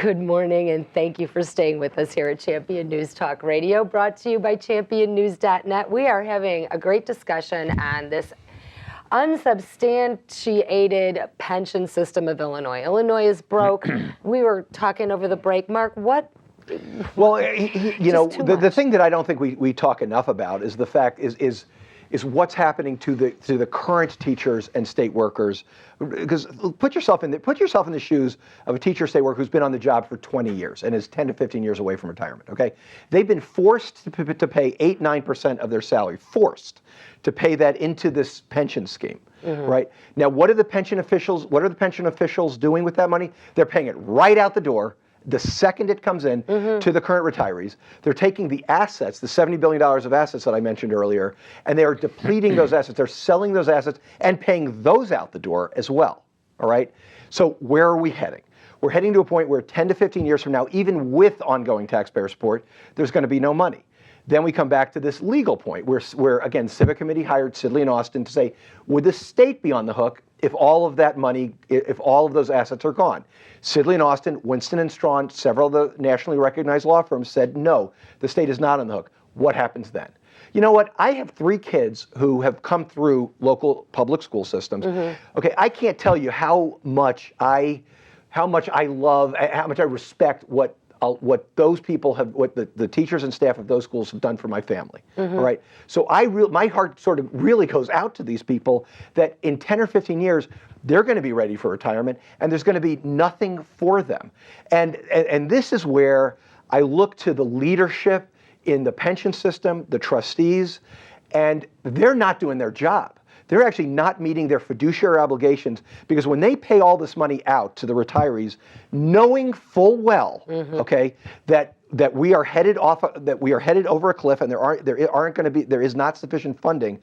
Good morning, and thank you for staying with us here at Champion News Talk Radio, brought to you by championnews.net. We are having a great discussion on this unsubstantiated pension system of Illinois. Illinois is broke. We were talking over the break. Mark, what? Well, the thing that I don't think we talk enough about is the fact is what's happening to the current teachers and state workers. Because put yourself in the shoes of a teacher or state worker who's been on the job for 20 years and is 10 to 15 years away from retirement. Okay, they've been forced to pay 8-9% of their salary, forced to pay that into this pension scheme. Right now, what are the pension officials doing with that money? They're paying it right out the door the second it comes in to the current retirees. They're taking the assets, the $70 billion of assets that I mentioned earlier, and they are depleting those assets. They're selling those assets and paying those out the door as well, all right? So where are we heading? We're heading to a point where 10 to 15 years from now, even with ongoing taxpayer support, there's going to be no money. Then we come back to this legal point where again, Civic Committee hired Sidley and Austin to say, would the state be on the hook if all of that money, if all of those assets are gone? Sidley and Austin, Winston and Strawn, several of the nationally recognized law firms said, no, the state is not on the hook. What happens then? You know what? I have 3 kids who have come through local public school systems. Okay, I can't tell you how much I love, how much I respect what those people have, what the teachers and staff of those schools have done for my family. All right. So my heart sort of really goes out to these people that in 10 or 15 years, they're going to be ready for retirement and there's going to be nothing for them. And this is where I look to the leadership in the pension system, the trustees, and they're not doing their job. They're actually not meeting their fiduciary obligations, because when they pay all this money out to the retirees, knowing full well, okay, that we are headed over a cliff, and there is not sufficient funding.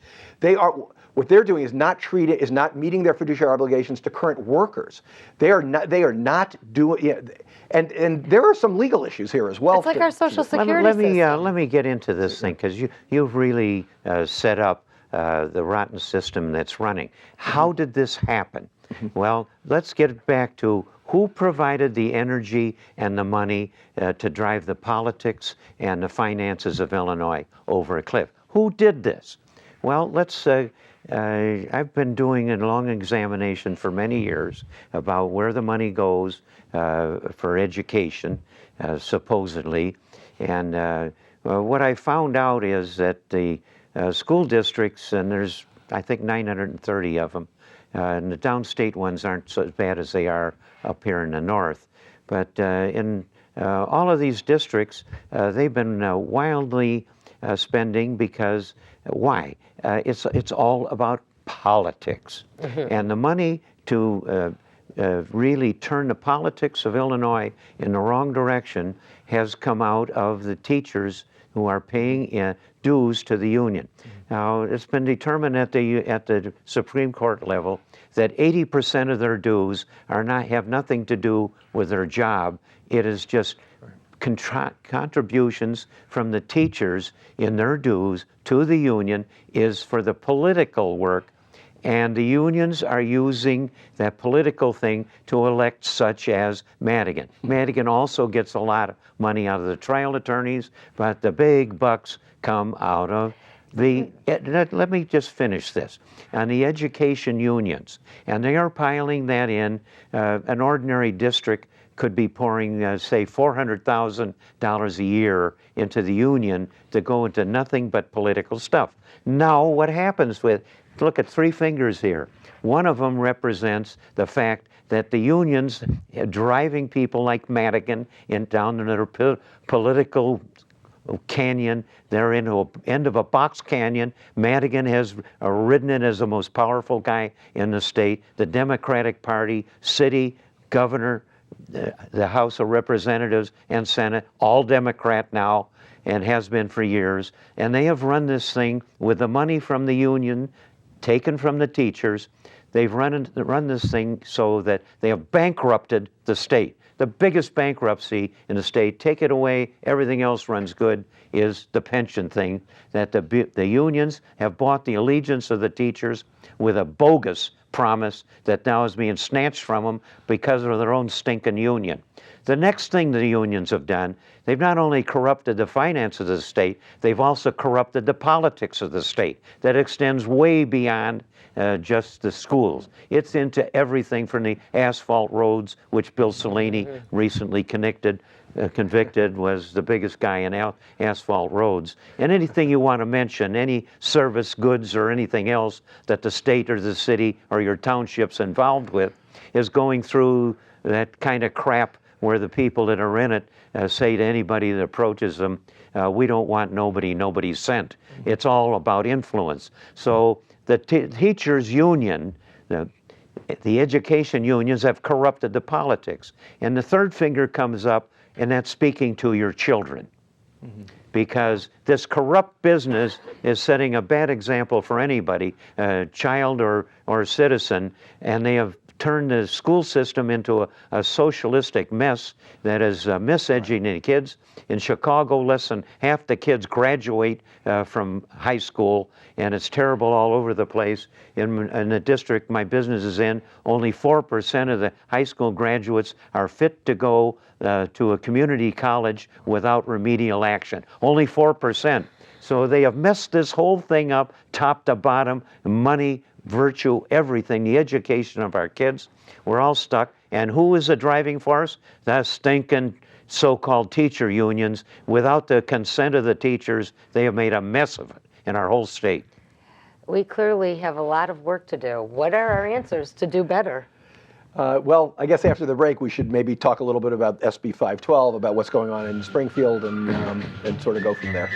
What they're doing is not meeting their fiduciary obligations to current workers. They are not doing. And there are some legal issues here as well. It's like our Social Security system. Let me get into this thing, because you've really set up the rotten system that's running. How did this happen? Well, let's get back to who provided the energy and the money to drive the politics and the finances of Illinois over a cliff. Who did this? Well, I've been doing a long examination for many years about where the money goes for education, supposedly. And what I found out is that the school districts, and there's, I think, 930 of them, and the downstate ones aren't so bad as they are up here in the north. But in all of these districts, they've been wildly spending because, why? It's all about politics. And the money to really turn the politics of Illinois in the wrong direction has come out of the teachers who are paying dues to the union. Now, it's been determined at the Supreme Court level that 80% of their dues have nothing to do with their job. It is just contributions from the teachers in their dues to the union is for the political work. And the unions are using that political thing to elect such as Madigan. Madigan also gets a lot of money out of the trial attorneys, but the big bucks come out of let me just finish this. On the education unions, and they are piling that in. An ordinary district could be pouring, say, $400,000 a year into the union to go into nothing but political stuff. Now, what happens look at 3 fingers here. One of them represents the fact that the unions driving people like Madigan down in their political canyon. They're in the end of a box canyon. Madigan has ridden it as the most powerful guy in the state. The Democratic Party, city, governor, the House of Representatives and Senate, all Democrat now, and has been for years. And they have run this thing with the money from the union taken from the teachers. They've run this thing so that they have bankrupted the state. The biggest bankruptcy in the state, take it away, everything else runs good, is the pension thing, that the unions have bought the allegiance of the teachers with a bogus promise that now is being snatched from them because of their own stinking union. The next thing the unions have done, they've not only corrupted the finances of the state, they've also corrupted the politics of the state. That extends way beyond just the schools. It's into everything from the asphalt roads, which Bill Cellini recently convicted, was the biggest guy in asphalt roads. And anything you want to mention, any service goods or anything else that the state or the city or your township's involved with is going through that kind of crap where the people that are in it say to anybody that approaches them, we don't want nobody's sent. It's all about influence. So the teachers' union, the education unions have corrupted the politics. And the third finger comes up, and that's speaking to your children. Because this corrupt business is setting a bad example for anybody, child or citizen, and they have turned the school system into a socialistic mess that is miseducating kids. In Chicago, less than half the kids graduate from high school, and it's terrible all over the place. In the district my business is in, only 4% of the high school graduates are fit to go to a community college without remedial action. Only 4%. So they have messed this whole thing up, top to bottom, money, virtue, everything, the education of our kids. We're all stuck. And who is the driving force? The stinking so-called teacher unions. Without the consent of the teachers, they have made a mess of it in our whole state. We clearly have a lot of work to do. What are our answers to do better? Well, I guess after the break, we should maybe talk a little bit about SB 512, about what's going on in Springfield, and sort of go from there.